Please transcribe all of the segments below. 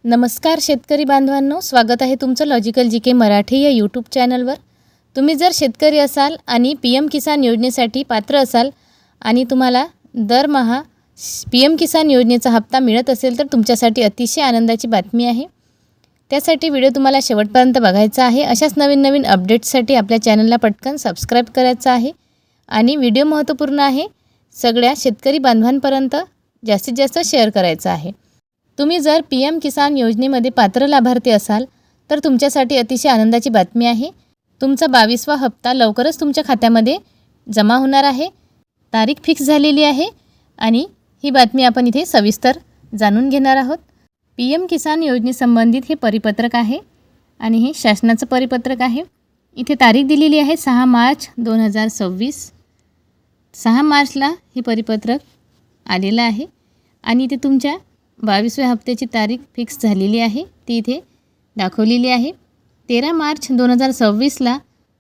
नमस्कार शेतकरी बांधवांनो, स्वागत आहे तुमचं लॉजिकल जी के मराठी या यूट्यूब चॅनलवर। तुम्ही जर शेतकरी असाल आणि PM किसान योजनेसाठी पात्र असाल आणि तुम्हाला दरमहा PM किसान योजनेचा हप्ता मिळत असेल तर तुमच्यासाठी अतिशय आनंदाची बातमी आहे। त्यासाठी व्हिडिओ तुम्हाला शेवटपर्यंत बघायचा आहे। अशाच नवीन अपडेट्ससाठी आपल्या चॅनलला पटकन सबस्क्राइब करायचं आहे आणि व्हिडिओ महत्त्वपूर्ण आहे, सगळ्या शेतकरी बांधवांपर्यंत जास्तीत जास्त शेअर करायचा आहे। तुम्ही जर PM किसान योजनेमध्ये पात्र लाभार्थी असाल तर तुमच्यासाठी अतिशय आनंदाची बातमी आहे। तुमचा 22वा हप्ता लवकरच तुमच्या खात्यामध्ये जमा होणार आहे। तारीख फिक्स झालेली आहे आणि ही बातमी आपण इथे सविस्तर जाणून घेणार आहोत। PM किसान योजनेसंबंधित हे परिपत्रक आहे आणि हे शासनाचं परिपत्रक आहे। इथे तारीख दिलेली आहे 6 मार्च 2026। 6 मार्चला हे परिपत्रक आलेलं आहे आणि इथे तुमच्या 22व्या हप्त्याची तारीख फिक्स झालेली आहे, ती इथे दाखवलेली आहे। 13 मार्च 2026ला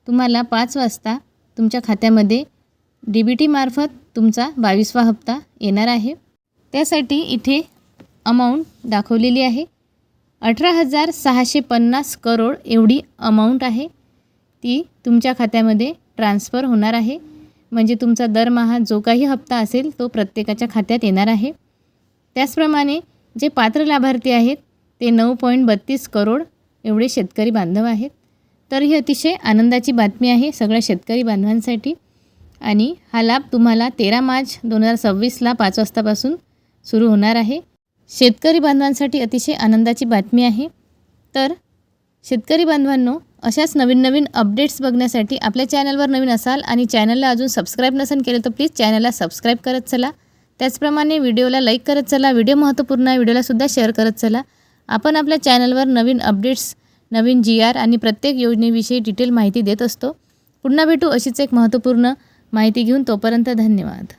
तुम्हाला 5 वाजता तुमच्या खात्यामध्ये DBT मार्फत तुमचा 22वा हप्ता येणार आहे। त्यासाठी इथे अमाऊंट दाखवलेली आहे 18,650 करोड एवढी अमाऊंट आहे, ती तुमच्या खात्यामध्ये ट्रान्सफर होणार आहे। म्हणजे तुमचा दरमहा जो काही हप्ता असेल तो प्रत्येकाच्या खात्यात येणार आहे। त्याचप्रमाणे जे पात्र लाभार्थी आहेत ते 9.32 करोड एवढे शेतकरी बांधव आहेत। तर ही अतिशय आनंदाची बातमी आहे सगळ्या शेतकरी बांधवांसाठी आणि हा लाभ तुम्हाला 13 मार्च 2026ला 5 वाजतापासून सुरू होणार आहे। शेतकरी बांधवांसाठी अतिशय आनंदाची बातमी आहे। तर शेतकरी बांधवांनो, अशाच नवीन अपडेट्स बघण्यासाठी आपल्या चॅनलवर नवीन असाल आणि चॅनलला अजून सबस्क्राइब नसेल केलं तर प्लीज चॅनलला सबस्क्राइब करत चला। त्याचप्रमाणे व्हिडिओला लाईक करत चला, व्हिडिओ महत्त्वपूर्ण आहे, व्हिडिओला सुद्धा शेअर करत चला। आपण आपल्या चॅनलवर नवीन अपडेट्स, नवीन GR आणि प्रत्येक योजनेविषयी डिटेल माहिती देत असतो। पुन्हा भेटू अशीच एक महत्त्वपूर्ण माहिती घेऊन, तोपर्यंत धन्यवाद।